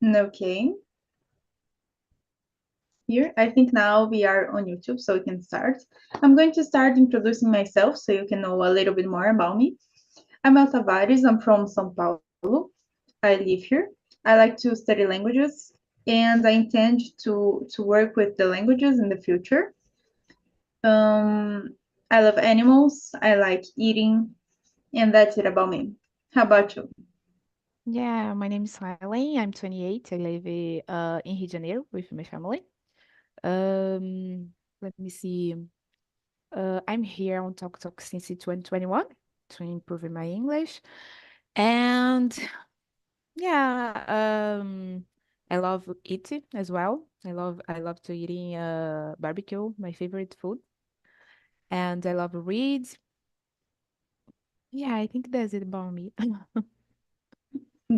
Okay, here I think now we are on YouTube, so we can start. I'm going to start introducing myself so you can know a little bit more about me. I'm El Tavares, I'm from São Paulo. I live here. I like to study languages and I intend to work with the languages in the future. Um, I love animals, I like eating, and that's it about me. How about you? Yeah, my name is Helen. I'm 28. I live in Rio de Janeiro with my family. Let me see. I'm here on Talk Talk since 2021 to improve my English. And yeah, I love eating as well. I love to eating barbecue, my favorite food. And I love read. Yeah, I think that's it about me.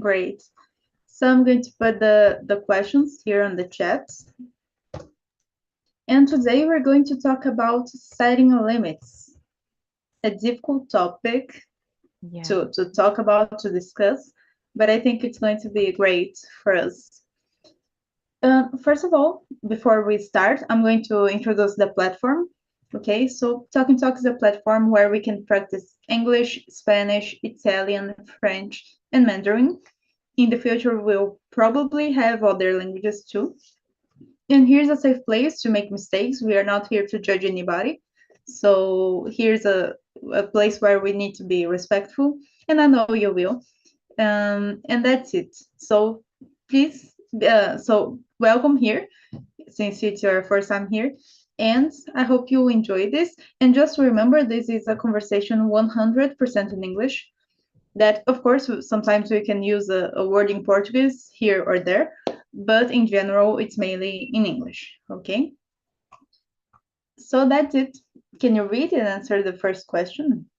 Great. So I'm going to put the questions here on the chat. And today we're going to talk about setting limits, a difficult topic Yeah. to talk about, to discuss, but I think it's going to be great for us. First of all, before we start, I'm going to introduce the platform. Okay, so Talking Talk is a platform where we can practice English, Spanish, Italian, French, and Mandarin. In the future, we'll probably have other languages too. And here's a safe place to make mistakes. We are not here to judge anybody. So here's a place where we need to be respectful, and I know you will. And that's it. So please, welcome here, since it's your first time here. And I hope you enjoy this. And just remember, this is a conversation 100% in English. That, of course, sometimes we can use a word in Portuguese here or there, but in general, it's mainly in English. Okay? So that's it. Can you read and answer the first question?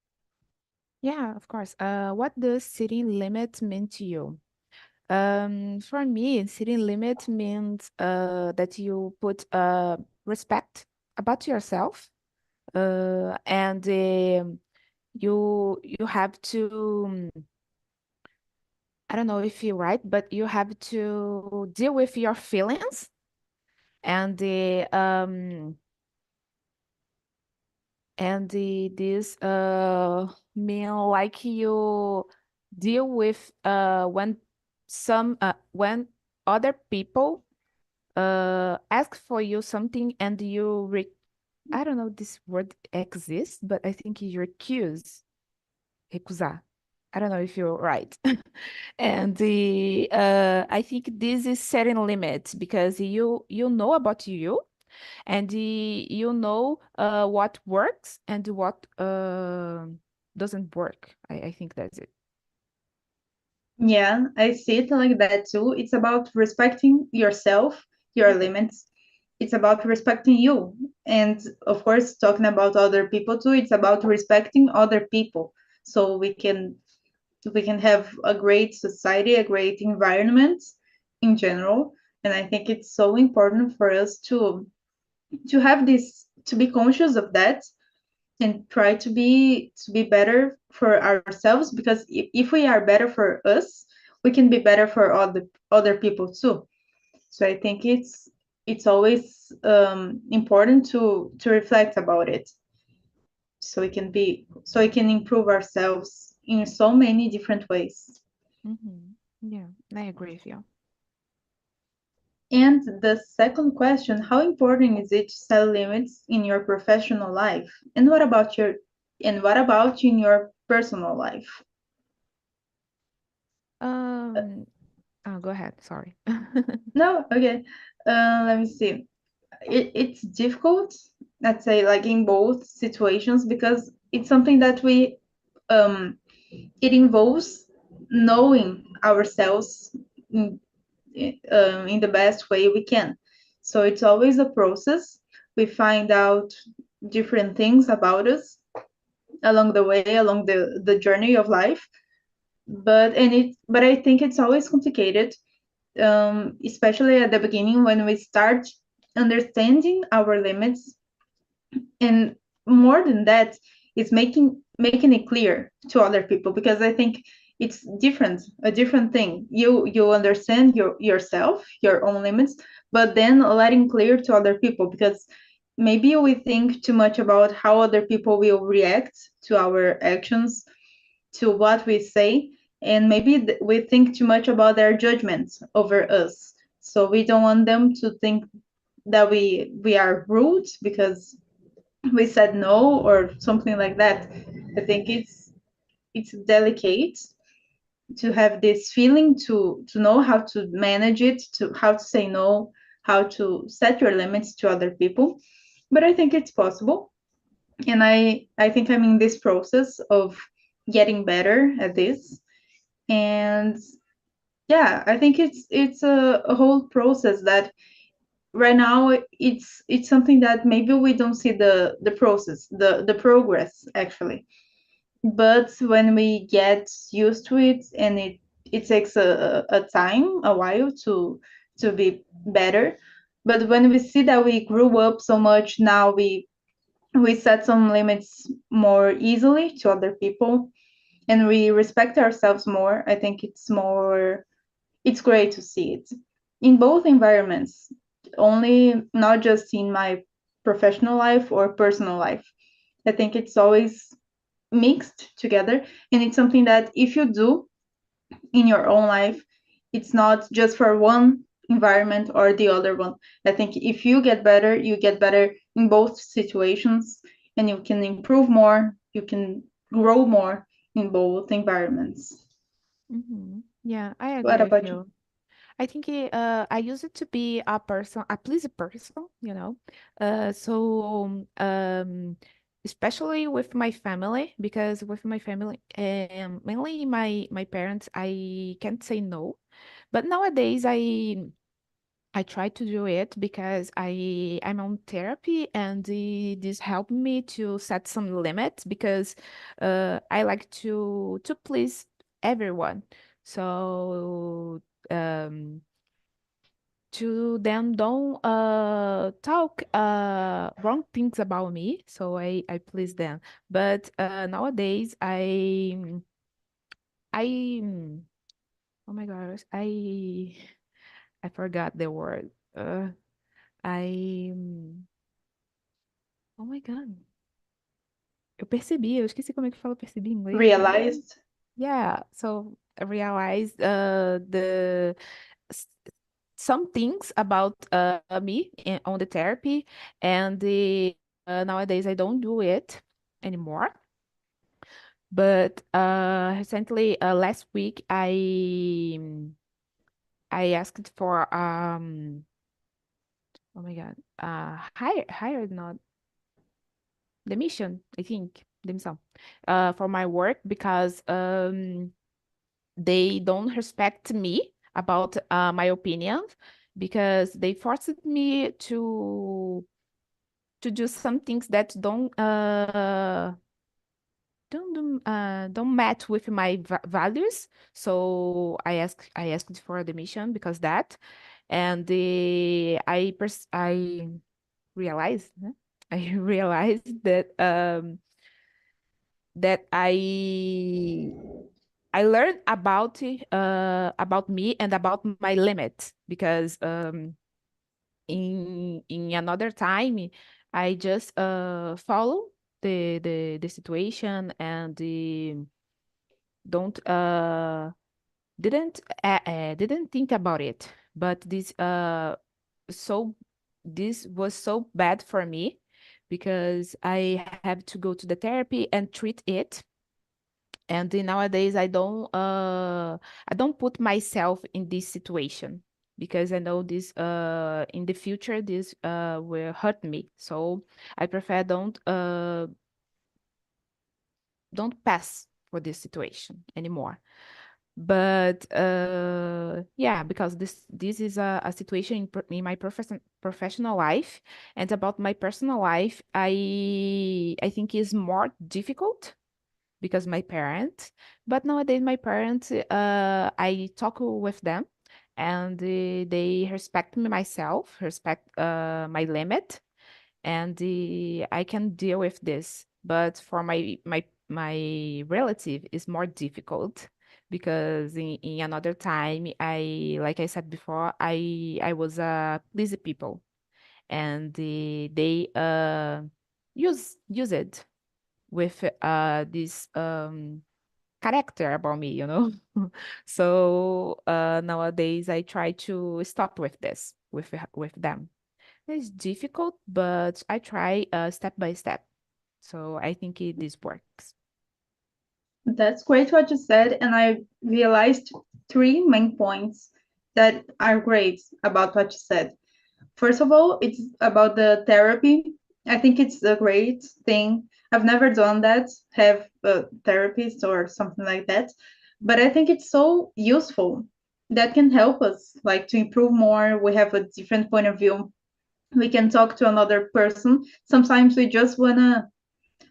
Yeah, of course. What does sitting limit mean to you? For me, city limit means that you put respect about yourself, and you have to I don't know if you're right, but you have to deal with your feelings and this mean like you deal with when other people ask for you something and I don't know this word exists, but I think you recusar. I don't know if you're right. And I think this is setting limits because you know about you and you know what works and what doesn't work. I think that's it. Yeah, I see it like that too. It's about respecting yourself, your Mhm. limits. It's about respecting you. And of course, talking about other people too, it's about respecting other people. So we can have a great society, a great environment in general. And I think it's so important for us to have this, to be conscious of that and try to be better for ourselves, because if we are better for us, we can be better for other people too. So I think it's always important to reflect about it, so we can improve ourselves in so many different ways. Yeah, I agree with you. And the second question, how important is it to set limits in your professional life, and what about in your personal life? Um, oh, go ahead. Sorry. No, okay. Let me see. It's difficult, let's say, like in both situations, because it's something that it involves knowing ourselves in, in the best way we can. So it's always a process. We find out different things about us along the way, along the journey of life. But I think it's always complicated, especially at the beginning when we start understanding our limits, and more than that, it's making it clear to other people, because I think it's different, a different thing. You understand yourself, your own limits, but then letting clear to other people, because maybe we think too much about how other people will react to our actions, to what we say, and maybe we think too much about their judgments over us. So we don't want them to think that we are rude because we said no or something like that. I think it's delicate to have this feeling, to know how to manage it, to how to say no, how to set your limits to other people. But I think it's possible, and I think I'm in this process of getting better at this. And yeah, I think it's a whole process that right now it's something that maybe we don't see the process, the progress actually. But when we get used to it, and it takes a time, a while to be better. But when we see that we grew up so much, now we set some limits more easily to other people, and we respect ourselves more. I think it's great to see it in both environments, only not just in my professional life or personal life. I think it's always mixed together, and it's something that if you do in your own life, it's not just for one environment or the other one. I think if you get better in both situations, and you can improve more, you can grow more in both environments. Yeah, I What agree with about you? you. I think I used to be a person, a pleasy person, you know. So especially with my family, because with my family, mainly my parents, I can't say no. But nowadays, I try to do it because I'm on therapy, and this helped me to set some limits because I like to please everyone. So um to them don't talk wrong things about me, so I please them. But nowadays I oh my gosh, I forgot the word. I oh my god, eu percebi, eu esqueci como é que fala percebi em inglês. Realized? Yeah, so I realized the s- some things about me on the therapy, and nowadays I don't do it anymore. But recently, last week, I asked for oh my God, hired, not demission, I think demissão, for my work because they don't respect me about my opinions, because they forced me to do some things that don't match with my values. So I asked for admission because that, and I realized, né? I realized that that I learned about me and about my limits, because in another time I just follow the situation, and don't didn't think about it. But so this was so bad for me, because I have to go to the therapy and treat it. And then nowadays I don't put myself in this situation, because I know this in the future this will hurt me. So I prefer don't pass for this situation anymore. But yeah, because this is a situation in my professional life, and about my personal life, I think is more difficult because my parents. But nowadays my parents, I talk with them, and they respect me myself, respect my limit, and I can deal with this. But for my relative is more difficult, because in another time, like I said before, I was pleasy people, and they use it with this character about me, you know. So nowadays I try to stop with this with them. It's difficult, but I try step by step. So I think this works. That's great what you said, and I realized three main points that are great about what you said. First of all, it's about the therapy. I think it's a great thing. I've never done that, have a therapist or something like that, but I think it's so useful. That can help us like to improve more. We have a different point of view. We can talk to another person. Sometimes we just wanna,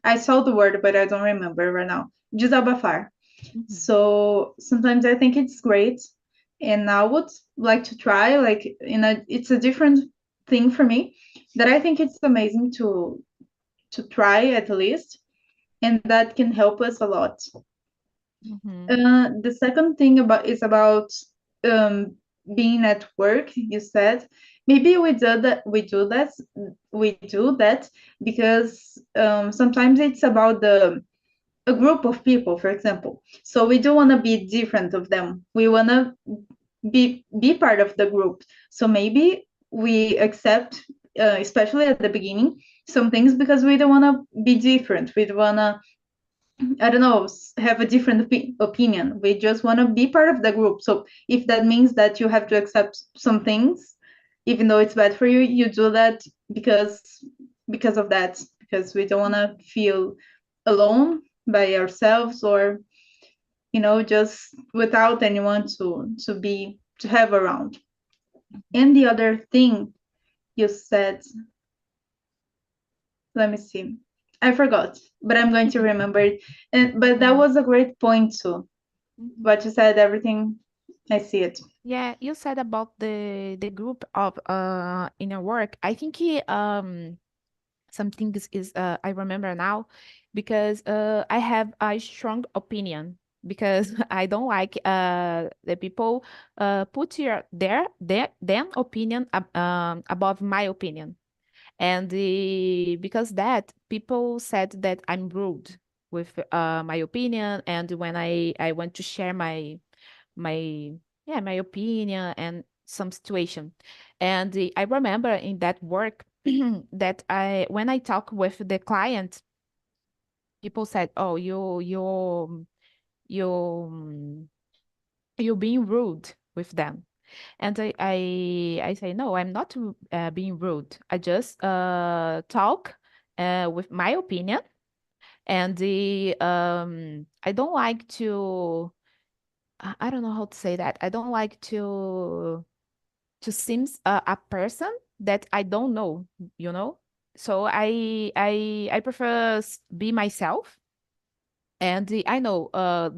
I saw the word, but I don't remember right now. Desabafar. Mhm. So sometimes I think it's great, and I would like to try. Like it's a different thing for me that I think it's amazing to try at least, and that can help us a lot. Mhm. The second thing about um, being at work. You said maybe we do that because sometimes it's about the a group of people, for example. So we don't want to be different of them. We want to be part of the group. So maybe we accept, especially at the beginning, some things because we don't want to be different. We don't want to, I don't know, have a different opinion. We just want to be part of the group. So if that means that you have to accept some things, even though it's bad for you, you do that because because of that. Because we don't want to feel alone by ourselves, or just without anyone to have around. And the other thing you said, let me see, I forgot, but I'm going to remember it. But that Mhm. was a great point too. Mhm. What you said, everything, I see it. Yeah, you said about the group of in your work. I think something is I remember now because I have a strong opinion because I don't like the people put their opinion above my opinion. And because that people said that I'm rude with my opinion, and when I want to share my yeah, my opinion and some situation. And I remember in that work that I when I talk with the client, people said, "Oh, you you're being rude with them." And I say, "No, I'm not being rude. I just talk with my opinion, and I don't like to. I don't know how to say that. I don't like to seem a person that I don't know, you know. So I prefer be myself. And I know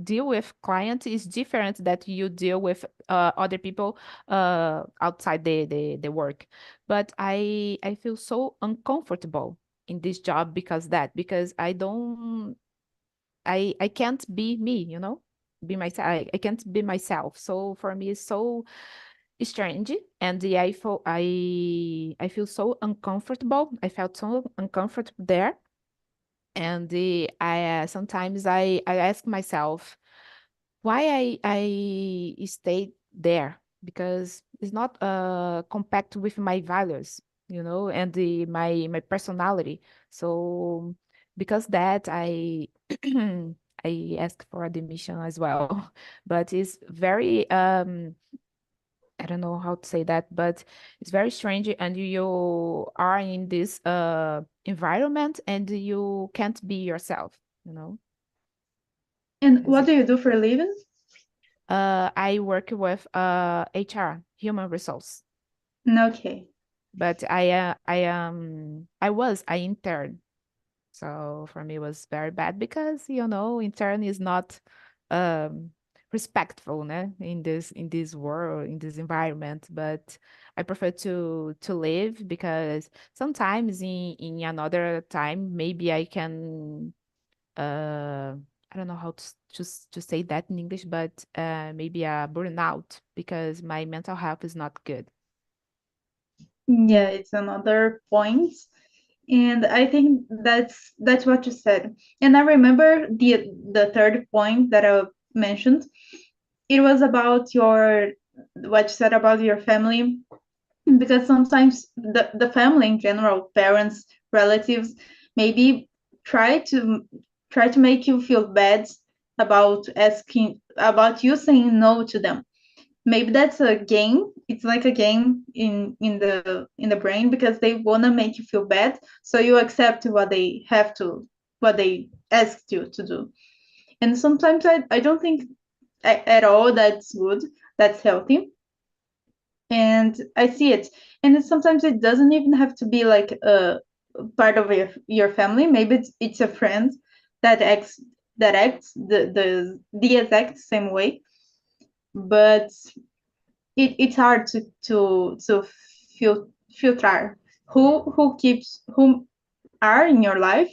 deal with client is different that you deal with other people outside the work. But I feel so uncomfortable in this job because I can't be me, you know, be myself. I can't be myself. So for me, it's so strange, and I feel so uncomfortable. I felt so uncomfortable there, and I sometimes I ask myself why I stayed there because it's not compact with my values, you know, and my personality. So because that I asked for admission as well, but it's very I don't know how to say that, but it's very strange, and you are in this environment and you can't be yourself, you know. And Is what it? do you do for a living? I work with HR, human resource, Okay. but I was I intern. So for me, it was very bad because you know intern is not um, respectful, né? In this world, in this environment. But I prefer to live because sometimes in another time maybe I can uh, I don't know how to say that in English, but maybe a burnout because my mental health is not good. Yeah, it's another point. And I think that's what you said. And I remember the third point that I mentioned. It was about your what you said about your family, because sometimes the family in general, parents, relatives, maybe try to try to make you feel bad about you saying no to them. Maybe that's a game. It's like a game in the brain, because they want to make you feel bad, so you accept what they asked you to do. And sometimes I don't think at all that's good, that's healthy. And I see it. And sometimes it doesn't even have to be like a part of your family. Maybe it's a friend that acts the exact same way. But it's hard to filter who are in your life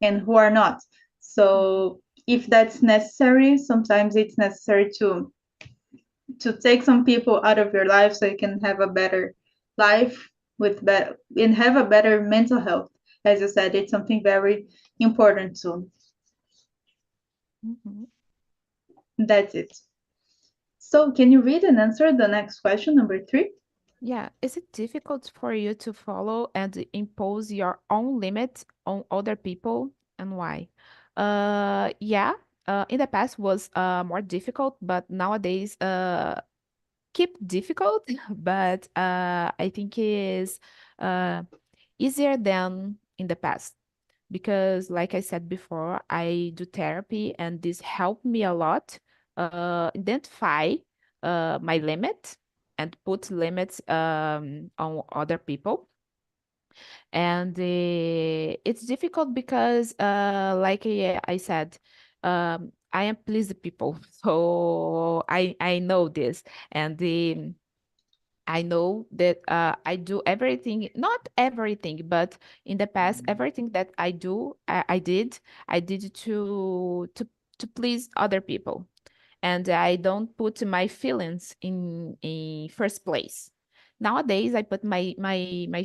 and who are not. So if that's necessary, sometimes it's necessary to take some people out of your life so you can have a better life with better and have a better mental health. As you said, it's something very important too. Mhm. That's it. So can you read and answer the next question, number 3? Yeah, is it difficult for you to follow and impose your own limits on other people and why? Yeah, in the past was more difficult, but nowadays keep difficult, but I think it is uh easier than in the past because like I said before, I do therapy and this helped me a lot identify my limit and put limits on other people. And it's difficult because like I said, I am please the people. So I know this and the I know that I do everything, not everything, but in the past, everything that I did to please other people, and I don't put my feelings in first place. Nowadays, I put my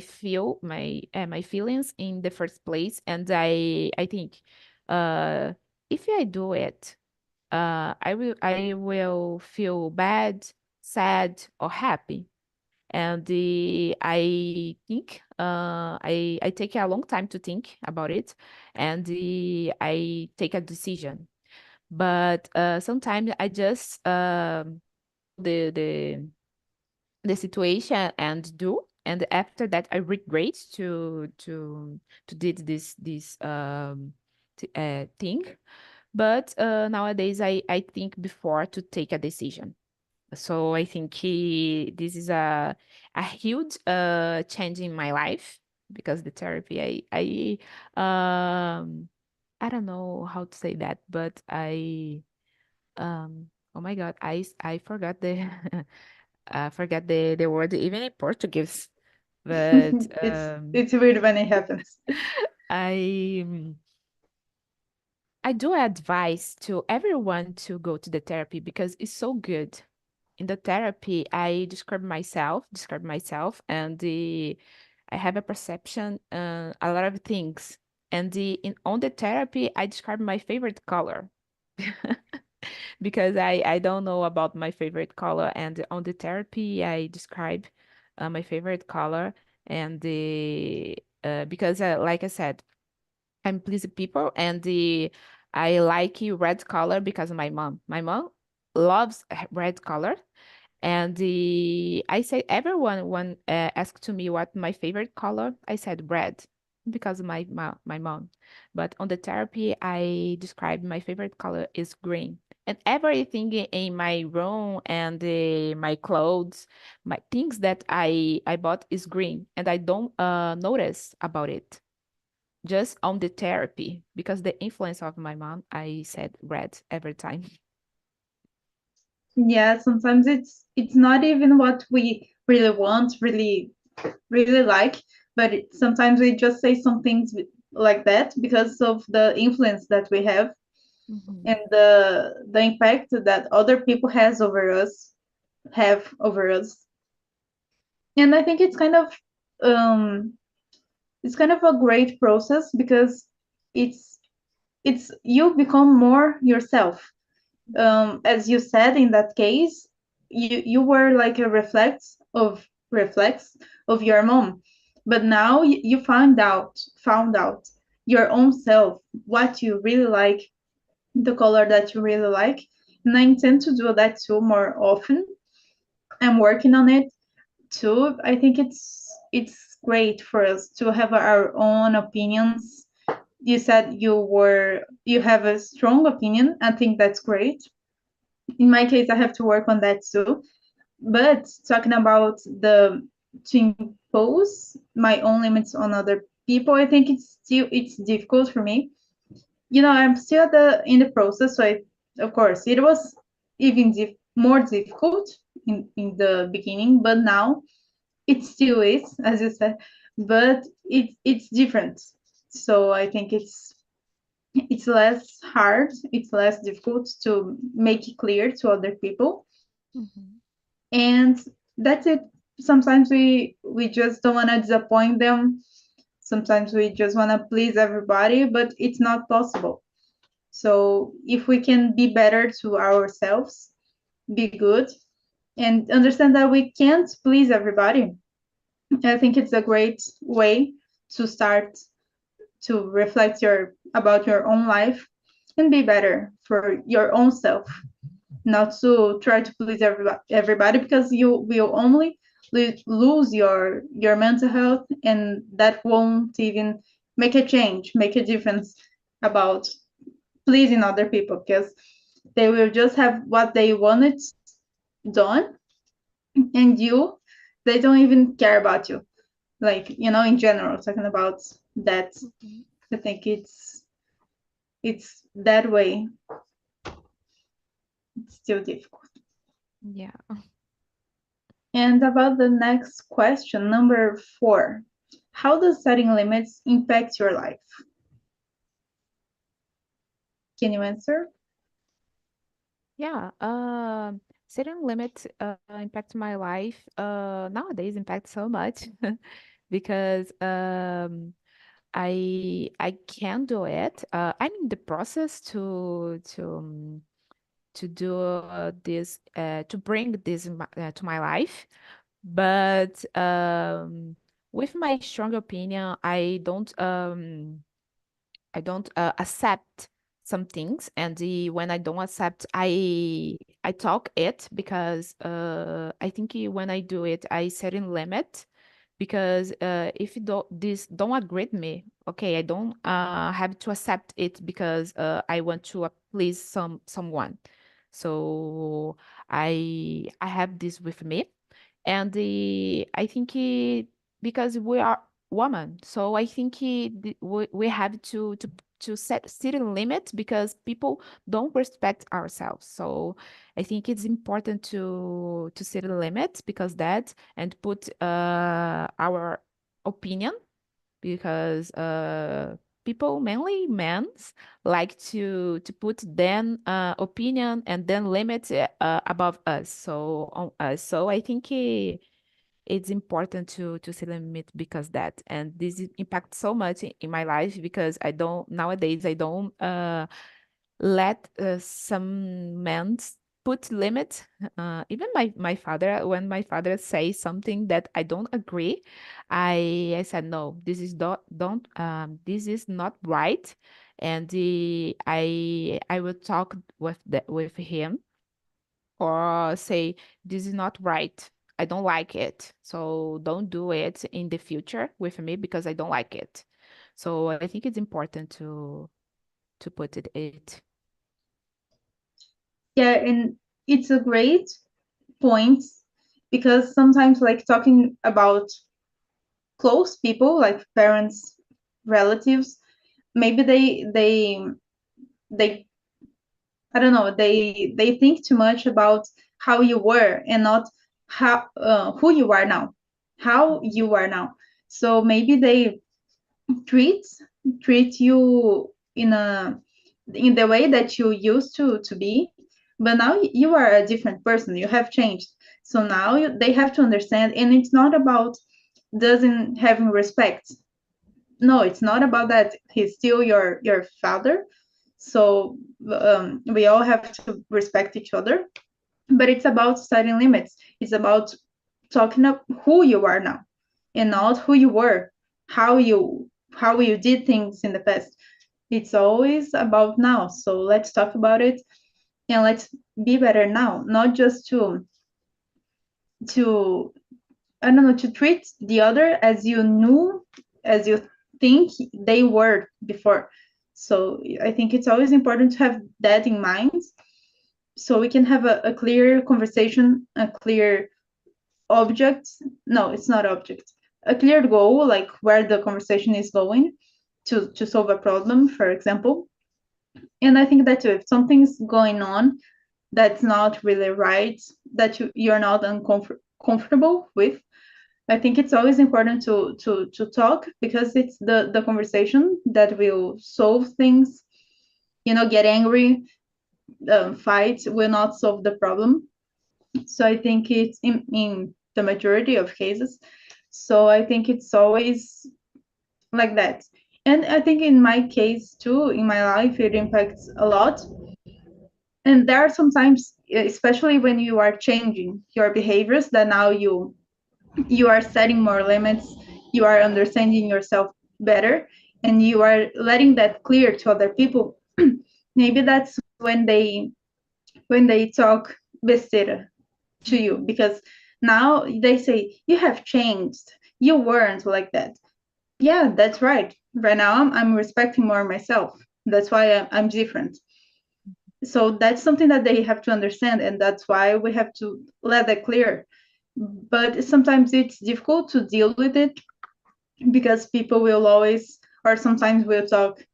feelings in the first place, and I think, uh, if I do it, I will feel bad, sad, or happy and I think I take a long time to think about it, and I take a decision. But sometimes I just the situation and do, and after that I regret to did this thing. But nowadays I think before to take a decision. So I think this is a huge change in my life because the therapy I don't know how to say that, but oh my God, I forgot the I forgot the word even in Portuguese. But It's weird when it happens. I I do advise to everyone to go to the therapy because it's so good. In the therapy, I describe myself, and I have a perception, a lot of things. And on the therapy, I describe my favorite color because I don't know about my favorite color. And on the therapy, I describe my favorite color, and the because like I said, I'm pleasing people, and the I like red color because of my mom. My mom loves red color, and I say everyone when asked to me what my favorite color, I said red because of my mom. But on the therapy, I described my favorite color is green. And everything in my room and my clothes, my things that I bought is green, and I don't notice about it. Just on the therapy because the influence of my mom, I said red every time. Yeah, sometimes it's not even what we really want, really like, but sometimes we just say some things like that because of the influence that we have. Mhm. and the impact that other people have over us. And I think um it's kind of a great process because it's it's you become more yourself. As you said in that case, you were like a reflex of your mom, but now you found out your own self, what you really like, the color that you really like. And I intend to do that too more often. I'm working on it too. I think it's great for us to have our own opinions. You said you have a strong opinion. I think that's great. In my case, I have to work on that too. But talking about the to impose my own limits on other people, I think it's difficult for me. I'm still in the process, so of course it was even more difficult in the beginning, but now it still is, as you said, but it's different. So I think it's less hard, it's less difficult to make it clear to other people, Mhm. and that's it. Sometimes we just don't want to disappoint them. Sometimes we just want to please everybody, but it's not possible. So if we can be better to ourselves, be good, and understand that we can't please everybody, I think it's a great way to start to reflect about your own life and be better for your own self, not to try to please everybody, because you will only lose your mental health, and that won't even make a difference about pleasing other people, because they will just have what they wanted done, and they don't even care about you, like, in general, talking about that. Mhm. I think it's that way. It's still difficult. Yeah. And about the next question, number 4, how does setting limits impact your life? Can you answer? Yeah. Setting limits impact my life. Nowadays impact so much because I can do it. I'm in the process to do this to bring this to my life, but with my strong opinion, I don't accept some things, and when I don't accept, I talk it because I think when I do it, I set in limit because if you don't agree with me, okay, I don't have to accept it because I want to please someone. So I have this with me, and I think because we are women, so I think we have to set city limits because people don't respect ourselves. So I think it's important to set a limit because that and put our opinion because people, mainly men, like to put then opinion and then limit above us, so on us. So I think it's important to set a limit because that, and this impacts so much in my life because I don't nowadays I don't let some men put limits. Even my father, when my father says something that I don't agree, I said no, this is not don't this is not right, and I will talk with him or say this is not right. I don't like it, so don't do it in the future with me because I don't like it. So I think it's important to put it. Yeah, and it's a great point, because sometimes, like, talking about close people, like parents, relatives, maybe they I don't know, they think too much about how you were, and not who you are now, how you are now. So maybe they treat treat you in a in the way that you used to be, but now you are a different person. You have changed. So now they have to understand, and it's not about doesn't having respect. No, it's not about that. He's still your father. So we all have to respect each other, but it's about setting limits. It's about talking up who you are now and not who you were, how you did things in the past. It's always about now. So let's talk about it and let's be better now, not just to I don't know, to treat the other as you knew, as you think they were before. So I think it's always important to have that in mind, so we can have a clear conversation, a clear object. No, it's not object. A clear goal, like where the conversation is going to solve a problem, for example. And I think that too, if something's going on that's not really right, that you're not comfortable with, I think it's always important to talk, because it's the conversation that will solve things. Get angry, fight will not solve the problem. So I think it's in the majority of cases. So I think it's always like that. And I think in my case too, in my life, it impacts a lot. And there are sometimes, especially when you are changing your behaviors, that now you are setting more limits, you are understanding yourself better, and you are letting that clear to other people. Maybe that's when they talk besteira to you, because now they say you have changed, you weren't like that. Yeah, that's right. Right now I'm respecting more myself. That's why I'm different. So that's something that they have to understand, and that's why we have to let that clear. But sometimes it's difficult to deal with it, because people will always, or sometimes will talk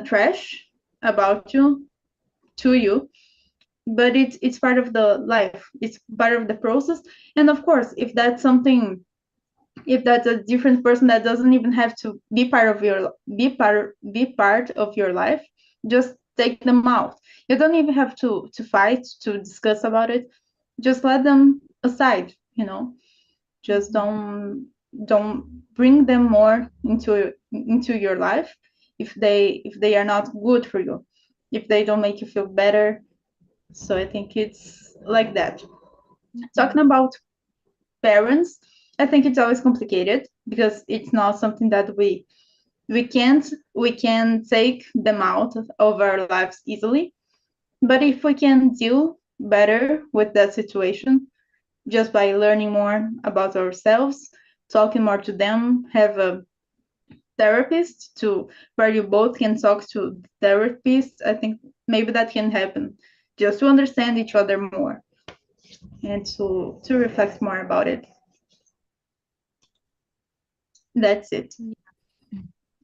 trash about you, to you. But it's part of the life, it's part of the process. And of course, if that's a different person that doesn't even have to be part of your life, just take them out. You don't even have to fight, to discuss about it. Just let them aside. Just don't bring them more into your life, if they are not good for you, if they don't make you feel better. So I think it's like that. Mhm. Talking about parents, I think it's always complicated, because it's not something that we can take them out of our lives easily. But if we can deal better with that situation, just by learning more about ourselves, talking more to them, have a therapist to where you both can talk to therapists. I think maybe that can happen, just to understand each other more and to reflect more about it. That's it. Yeah.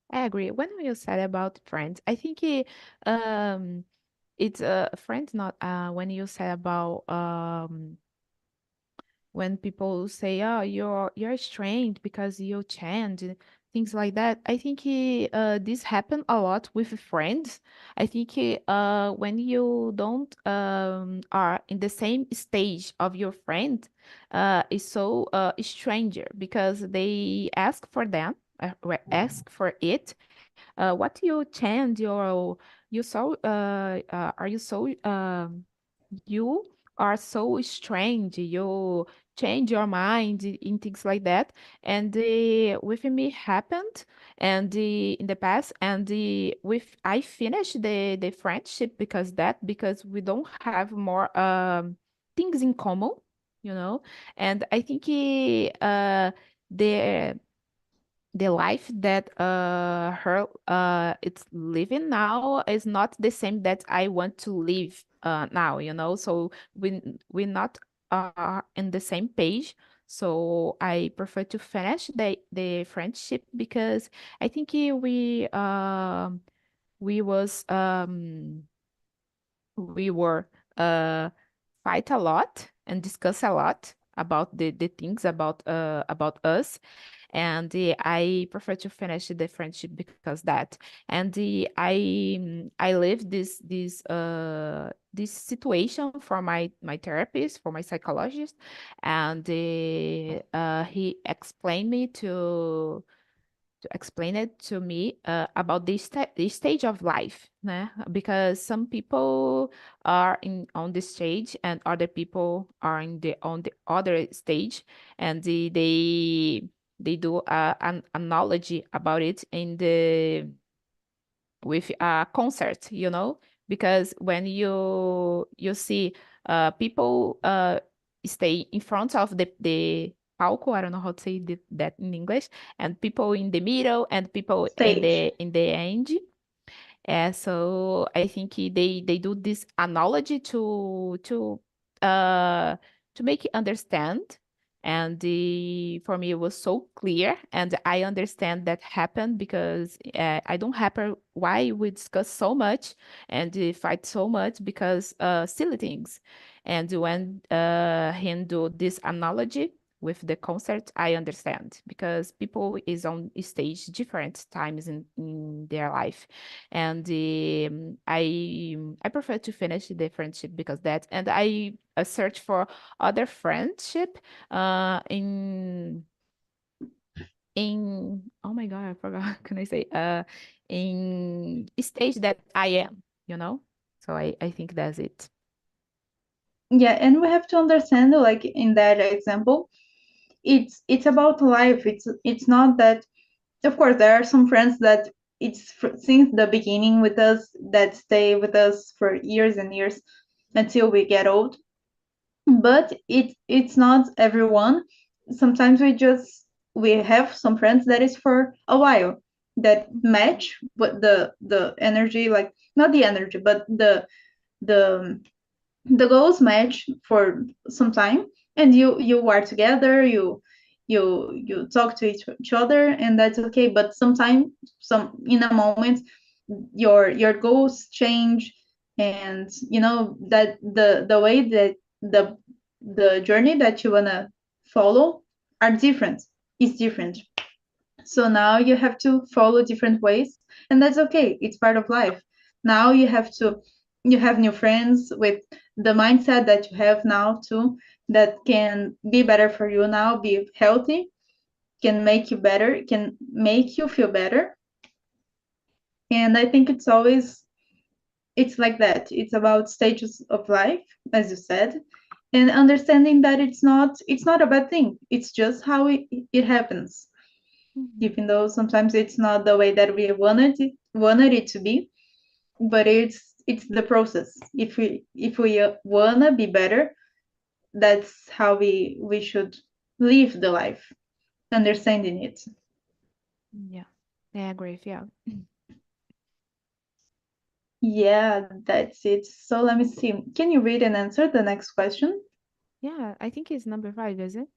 I agree. When you said about friends, I think it's friends not when you said about when people say, "Oh, you're strange because you change," and things like that. I think this happen a lot with friends. I think when you don't are in the same stage of your friend, is so stranger because they ask for them. Ask for it. What you change? You so are you so you are so strange. You change your mind in things like that. And with me happened, and in the past, and with I finished the friendship because we don't have more things in common, you know. And I think the the life that her it's living now is not the same that I want to live now, you know. So we not in the same page. So I prefer to finish the friendship because I think we was we were fight a lot and discuss a lot about the things about us. and I prefer to finish the friendship because that. And I live this situation for my therapist, for my psychologist, and he explained me to explain it to me about this stage of life, né? Because some people are in on this stage and other people are in the on the other stage, and they do an analogy about it in the with a concert, because when you see people stay in front of the palco, I don't know how to say that in English, and people in the middle and people in Stage. the end. So I think they do this analogy uh to make you understand. And for me, it was so clear, and I understand that happened because I don't happen why we discuss so much and fight so much because silly things. And when him do this analogy with the concert, I understand because people is on stage different times in their life, and I prefer to finish the friendship because that, and I search for other friendship in oh my God, I forgot can I say in stage that I am, so I think that's it. Yeah, and we have to understand, like in that example, it's about life. It's not that. Of course, there are some friends that since the beginning with us, that stay with us for years and years until we get old. But it's not everyone. Sometimes we have some friends that is for a while, that match what the energy, like not the energy, but the the goals match for some time, and you are together, you talk to each other, and that's okay. But sometimes, some in a moment, your goals change, and that the way that the journey that you wanna follow are different, is different. So now you have to follow different ways, and that's okay. It's part of life. Now you have new friends with the mindset that you have now too, that can be better for you now, be healthy, can make you better, can make you feel better. And I think it's like that. It's about stages of life, as you said, and understanding that it's not a bad thing. It's just how it happens, Mhm. even though sometimes it's not the way that we wanted it to be. But it's the process. If we wanna be better, that's how we should live the life, understanding it. Yeah, I agree with you. Yeah, that's it. So let me see. Can you read and answer the next question? Yeah, I think it's number 5, is it?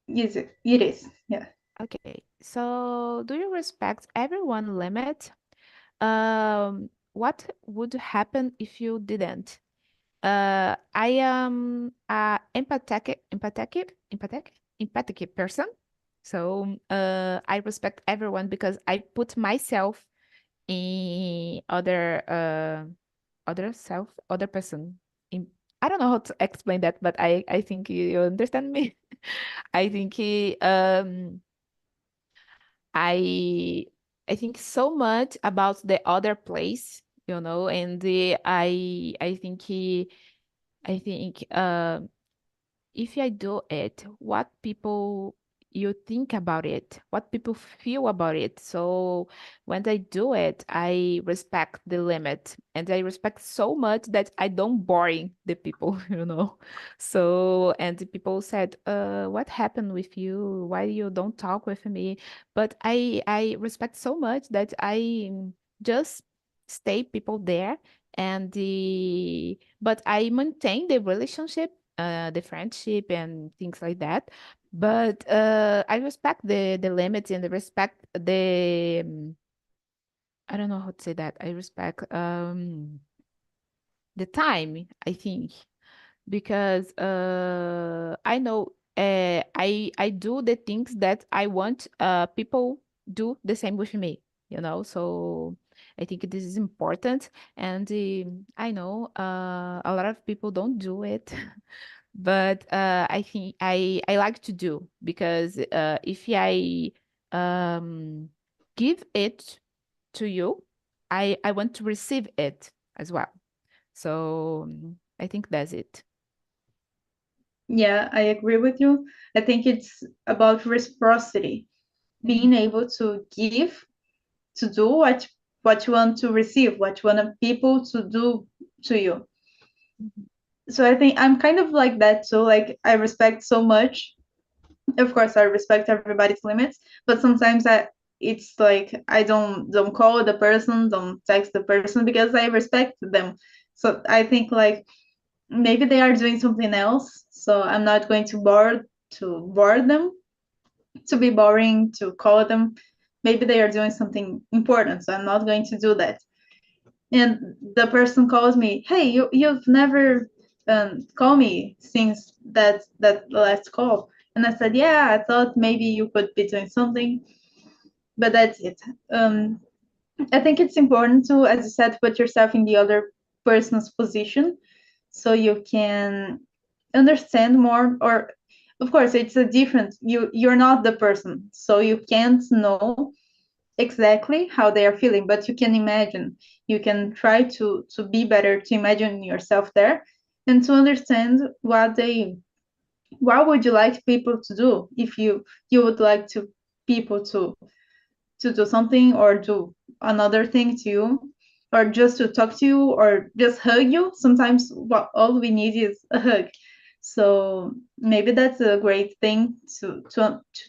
Is it is, yeah. Okay, so do you respect everyone limit? What would happen if you didn't? I am a empathic person. So I respect everyone because I put myself in other person. In I don't know how to explain that, but I think you understand me. I think I I think so much about the other place, and I think if I do it, what people you think about it, what people feel about it. So when I do it, I respect the limit, and I respect so much that I don't boring the people, So and the people said, what happened with you? Why you don't talk with me? But I respect so much that I just stay people there, and the but I maintain the relationship, the friendship and things like that. But I respect the limits and the respect the I don't know how to say that. I respect the time, I think, because I know. I do the things that I want people do the same with me, you know. So I think this is important, and I know a lot of people don't do it, but I think I like to do because if I um, give it to you, I want to receive it as well. So I think that's it. Yeah, I agree with you. I think it's about reciprocity, Mhm, being able to give, to do what you want to receive, what you want people to do to you. mhm, So I think I'm kind of like that too. Like I respect so much. Of course, I respect everybody's limits, but sometimes it's like I don't call the person, don't text the person because I respect them. So I think like maybe they are doing something else, so I'm not going to bore them, to be boring, to call them. Maybe they are doing something important, so I'm not going to do that. And the person calls me, hey, you've never called me since that last call. And I said, yeah, I thought maybe you could be doing something, but that's it. um I think it's important to, as you said, put yourself in the other person's position so you can understand more. Or of course it's a different, you're not the person, so you can't know exactly how they are feeling, but you can imagine, you can try to be better, to imagine yourself there and to understand what would you like people to do. If you would like to people to do something or do another thing to you, or just to talk to you or just hug you. Sometimes what all we need is a hug. So maybe that's a great thing to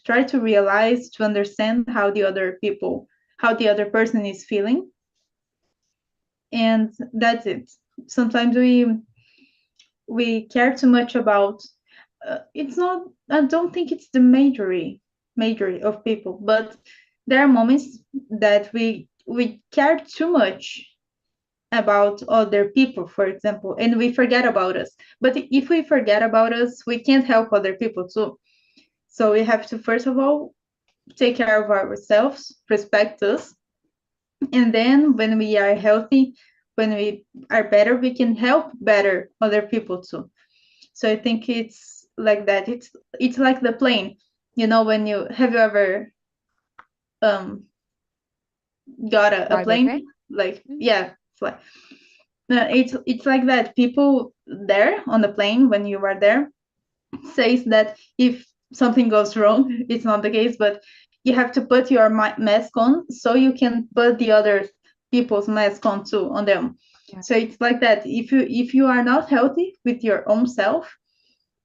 try to realize, to understand how the other person is feeling. And that's it. Sometimes we care too much about, it's not, I don't think it's the majority of people, but there are moments that we care too much about other people, for example, and we forget about us. But if we forget about us, we can't help other people too. So we have to first of all take care of ourselves, respect us, and then when we are healthy, when we are better, we can help better other people too. So I think it's like that. It's like the plane. You know, when you have you ever um got a Fly the plane? plane? Like Mhm. yeah, fly. It's like that. People there on the plane when you are there says that if something goes wrong, it's not the case, but you have to put your mask on so you can put the other people's mask on too on them. Yeah. So it's like that. If you are not healthy with your own self,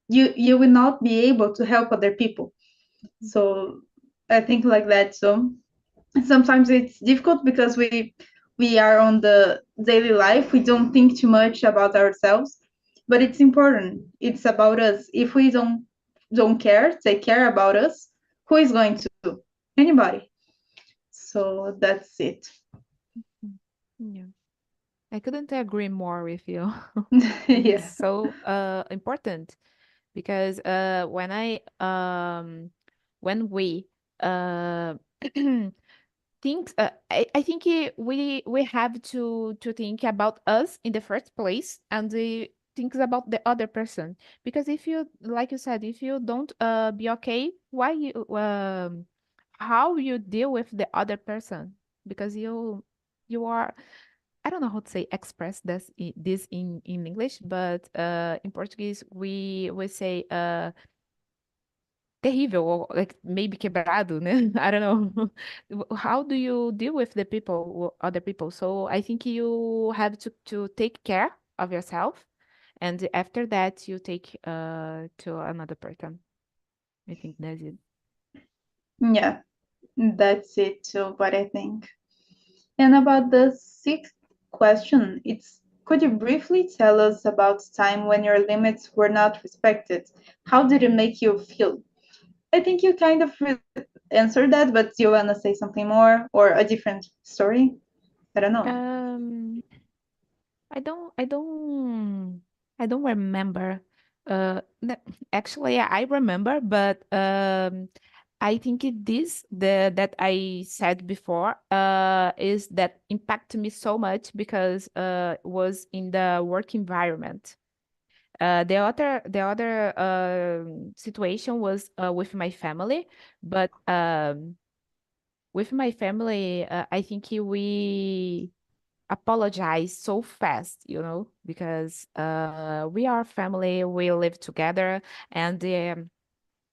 you will not be able to help other people. So I think like that. So sometimes it's difficult because we are on the daily life, we don't think too much about ourselves, but it's important, it's about us. If we don't care, take care about us, who is going to? Anybody. So that's it. Mhm. Yeah. I couldn't agree more with you. I think it's Yeah. so important because when we uh think I think we have to think about us in the first place and the think about the other person, because if you, like you said, if you don't be okay, why you how you deal with the other person, because you are, I don't know how to say express this in English, but in Portuguese we say terrível, or like maybe quebrado, né? I don't know. How do you deal with the people, other people? So I think you have to take care of yourself, and after that you take to another person. I think that's it. Yeah, that's it too, what I think. And about the sixth question, it's, could you briefly tell us about time when your limits were not respected? How did it make you feel? I think you kind of answered that, but do you want to say something more or a different story? I don't know. Um, I don't remember. Actually, I remember, but I think the that I said before is that impacted me so much because was in the work environment. The other situation was with my family, but with my family, I think we apologize so fast, because we are family, we live together, and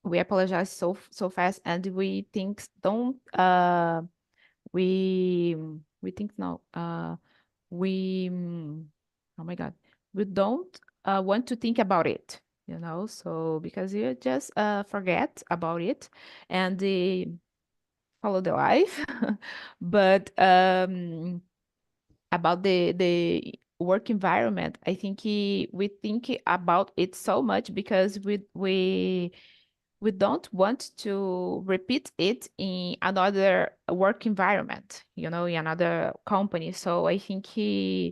we apologize so fast, and we think don't we think no we oh my God, we don't want to think about it, so because you just forget about it and follow the life. But about the work environment, I think we think about it so much because we don't want to repeat it in another work environment, in another company. So I think this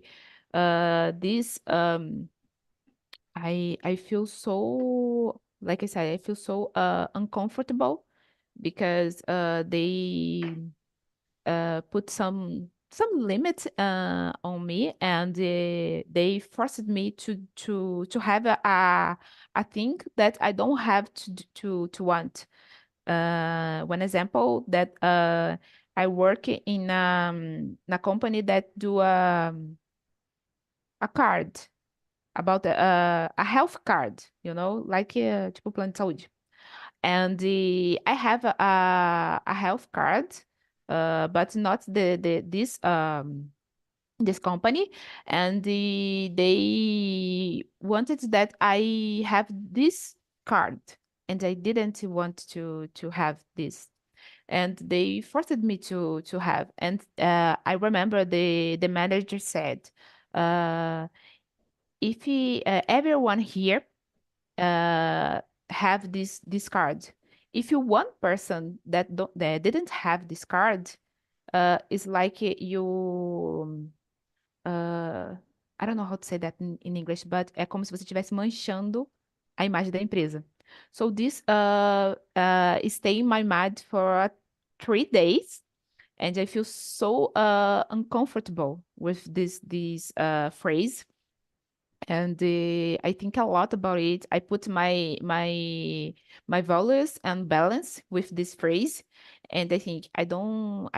I feel so, like I said, I feel so uncomfortable because they put some limits on me, and they forced me to have a thing that I don't have to want. One example that I work in a company that do a card about a health card, like tipo plano de saúde. And I have a health card, but not this company, and they wanted that I have this card, and I didn't want to have this, and they forced me to have. And I remember the manager said, uh, if everyone here uh, have this card, if you one person that didn't have this card, it's like you uh, I don't know how to say that in English, but é como se você estivesse manchando a imagem da empresa. So this stay in my mind for 3 days, and I feel so uncomfortable with this phrase, and I think a lot about it. I put my values and balance with this phrase, and I think I don't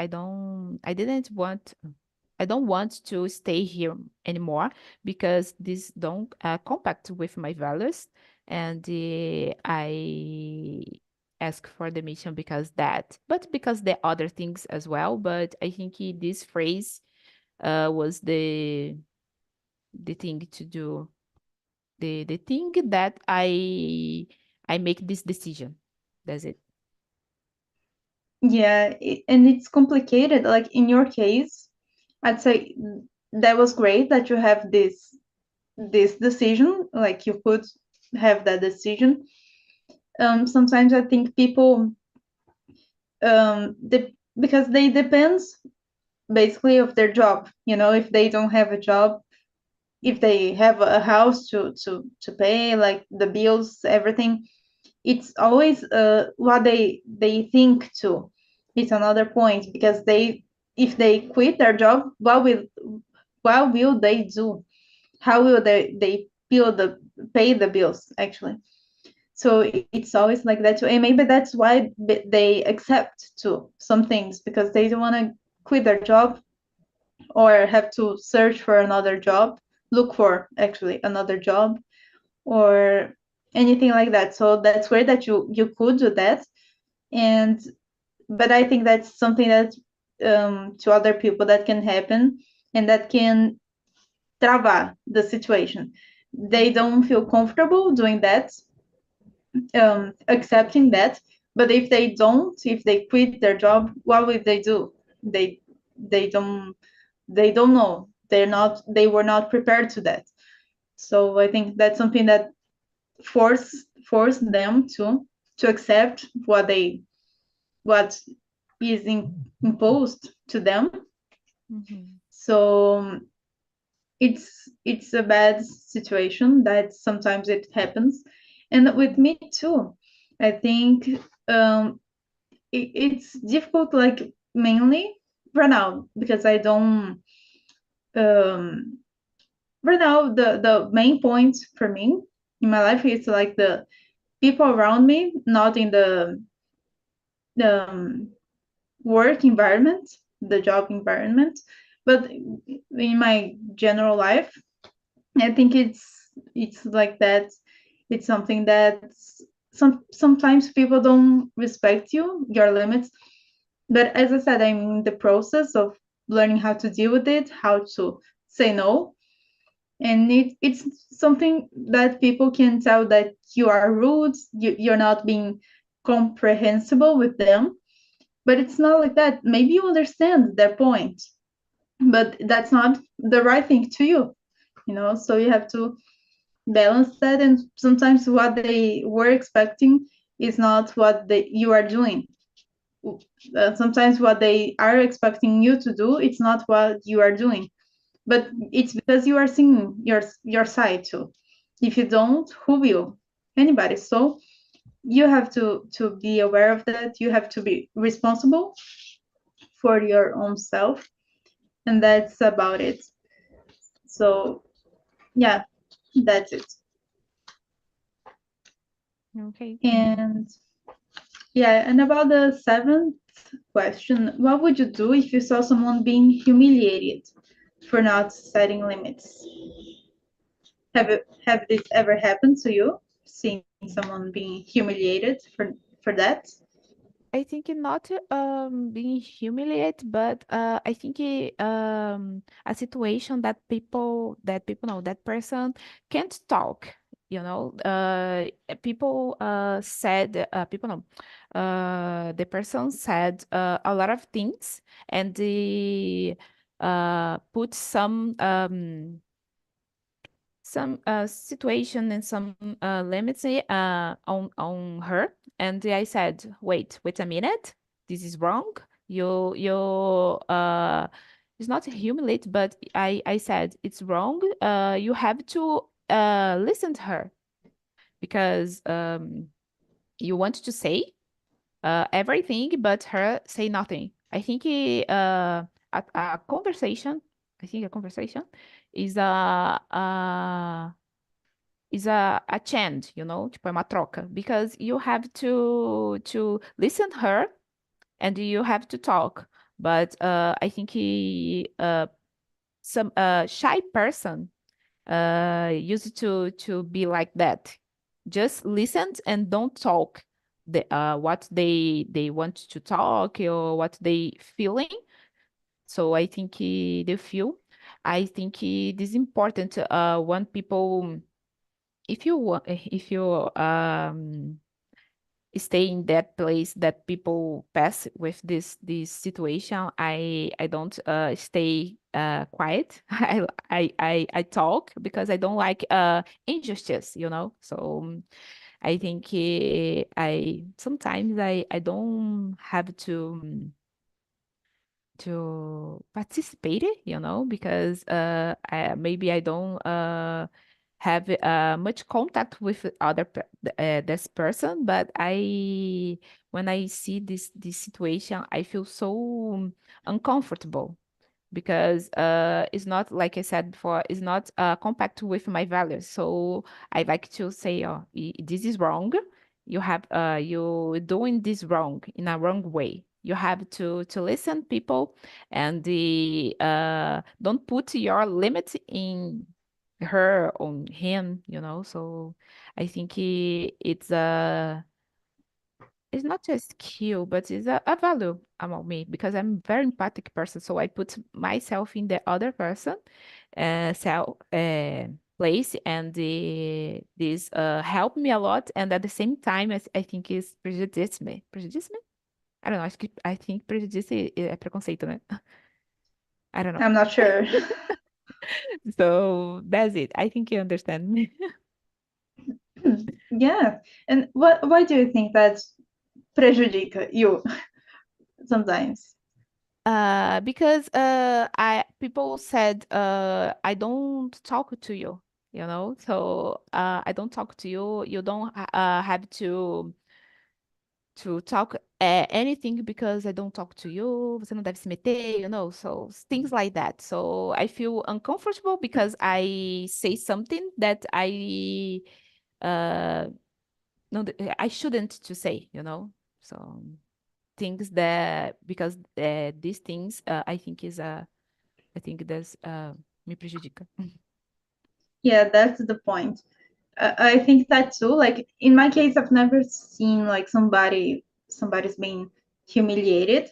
want to stay here anymore because this don't compact with my values, and I ask for the mission because that, but because the other things as well. But I think this phrase was the thing to do, the thing that I make this decision. That's it. Yeah, and it's complicated. Like in your case, I'd say that was great that you have this decision. Like you could have that decision. Sometimes I think people because they depends basically of their job. If they don't have a job, if they have a house to pay, like the bills, everything, it's always what they think too. It's another point because if they quit their job, what will they do? How will they pay the bills actually? So it's always like that too, and maybe that's why they accept to some things because they don't want to quit their job or have to search for another job, look for actually another job or anything like that. So that's great that you could do that, and but I think that's something that to other people that can happen and that can travar the situation. They don't feel comfortable doing that, accepting that. But if they quit their job, what will they do? They don't know. They were not prepared to that. So I think that's something that force them to accept what is imposed to them. Mhm. So it's a bad situation that sometimes it happens, and with me too. I think it's difficult, like mainly right now, because I don't um right now the main point for me in my life is like the people around me, not in the work environment, the job environment, but in my general life. I think it's like that. It's something that sometimes people don't respect your limits. But as I said, I'm in the process of learning how to deal with it, how to say no. And it's something that people can tell that you are rude, you're not being comprehensible with them. But it's not like that. Maybe you understand their point, but that's not the right thing to you. So you have to balance that, and sometimes what they were expecting is not what you are doing. Sometimes what they are expecting you to do, it's not what you are doing, but it's because you are seeing your side too. If you don't, who will? Anybody. So you have to be aware of that. You have to be responsible for your own self, and that's about it. So yeah, that's it. Okay. And yeah, and about the seventh question, what would you do if you saw someone being humiliated for not setting limits? Have this ever happened to you? Seeing someone being humiliated for that? I think not being humiliated, but I think a situation that people know that person can't talk. People said people know the person said a lot of things, and they put some situation and some limits on her, and I said, wait a minute, this is wrong. You it's not humiliate, but I said it's wrong. You have to listen to her, because you want to say everything, but her say nothing. I think a conversation. I think a conversation is a chant, tipo, é uma troca, because you have to listen her and you have to talk. But I think some shy person used to be like that. Just listen and don't talk what they want to talk or what they feeling. So I think they feel. I think it is important when people, if you stay in that place that people pass with this situation, I don't stay quiet. I talk, because I don't like injustice, so I think I sometimes I don't have to participate, because maybe I don't have much contact with this person, but when I see this situation, I feel so uncomfortable, because it's not, like I said before, it's not compact with my values. So I like to say, oh, this is wrong. You doing this wrong, in a wrong way. You have to listen people, and don't put your limit in her on him. So I think it's not just skill, but it's a value among me, because I'm a very empathic person. So I put myself in the other person, self place, and this help me a lot. And at the same time, I think it's prejudice me. Prejudice me? I don't know. I think prejudice é preconceito, né? I don't know. I'm not sure. So that's it. I think you understand me. Yeah. And why do you think that prejudica you sometimes? Because I people said I don't talk to you, you know. So I don't talk to you. You don't have to talk anything because I don't talk to you. Você não deve se meter, you know. So things like that. So I feel uncomfortable because I say something that uh no I shouldn't to say, you know. So things that because these things I think is I think that's me prejudica. Yeah, that's the point. I think that too. Like in my case, I've never seen like somebody's being humiliated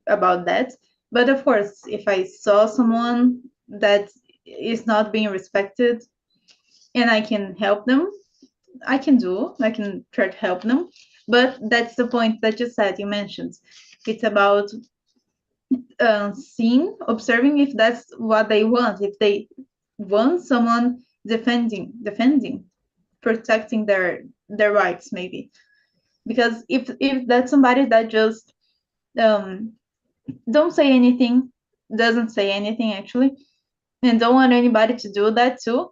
about that. But of course, if I saw someone that is not being respected and I can help them, I can try to help them. But that's the point that you said, you mentioned. It's about seeing, observing if that's what they want. If they want someone defending, protecting their rights, maybe. Because if that's somebody that just um, don't say anything, doesn't say anything actually, and don't want anybody to do that too,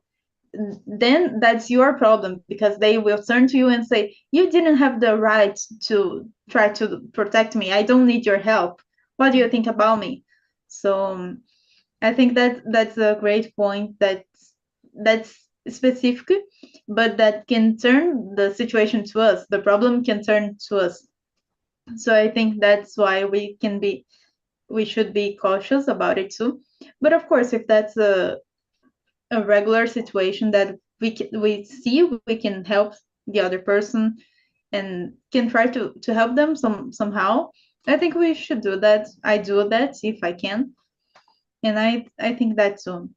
then that's your problem because they will turn to you and say, you didn't have the right to try to protect me. I don't need your help. What do you think about me? So I think that that's a great point that's specific, but that can turn the situation to us. The problem can turn to us. So I think that's why we should be cautious about it too. But of course, if that's a regular situation that we see we can help the other person and can try to help them somehow, I think we should do that. I do that if I can, and I think that too.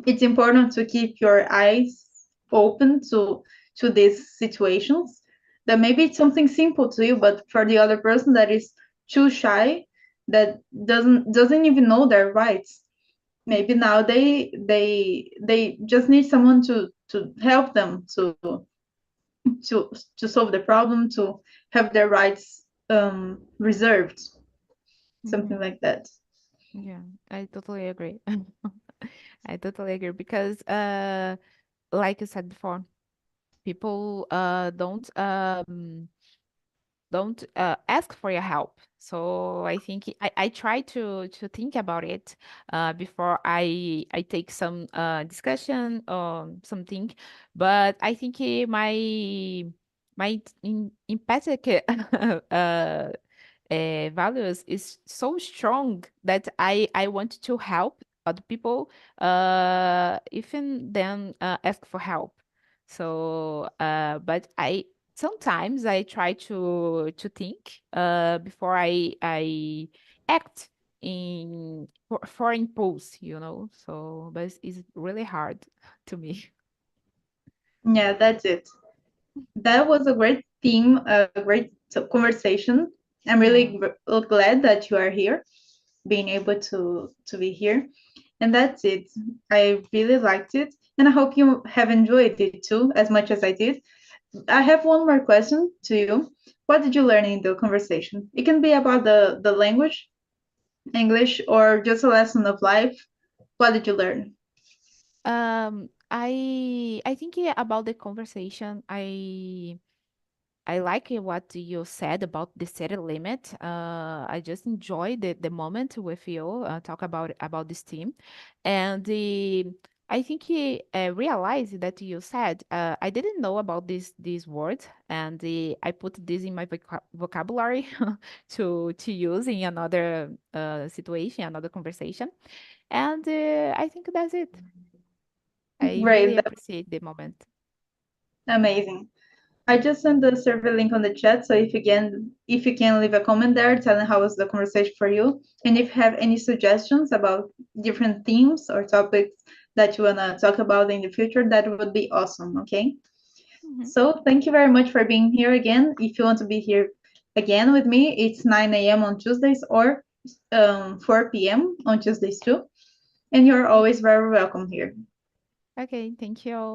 It's important to keep your eyes open to these situations that maybe it's something simple to you, but for the other person that is too shy, that doesn't even know their rights, maybe now they just need someone to help them to to solve the problem, to have their rights reserved, something Hmm. like that. Yeah, I totally agree. I totally agree because like you said before, people don't ask for your help. So I think I try to think about it before I take some discussion or something. But I think my empathic values is so strong that I want to help other people, even then ask for help. So, but I sometimes I try to think before I act in for impulse, you know. So, but it's really hard to me. Yeah, that's it. That was a great theme, a great conversation. I'm Yeah. really glad that you are here, being able to be here. And that's it. I really liked it, and I hope you have enjoyed it too, as much as I did. I have one more question to you. What did you learn in the conversation? It can be about the language, English, or just a lesson of life. What did you learn? I think about the conversation. I like what you said about the city limit. I just enjoy the moment with you talk about this team, and I think he realized that you said I didn't know about this word, and I put this in my vocabulary to use in another situation, another conversation, and I think that's it. I Great, really that's appreciate the moment. amazing. I just sent the survey link on the chat, so if you can leave a comment there telling how was the conversation for you, and if you have any suggestions about different themes or topics that you wanna talk about in the future, that would be awesome. Okay. Mhm. So thank you very much for being here again. If you want to be here again with me, it's 9 a.m. on Tuesdays or 4 p.m. on Tuesdays too, and you're Okay. always very welcome here. Okay, thank you.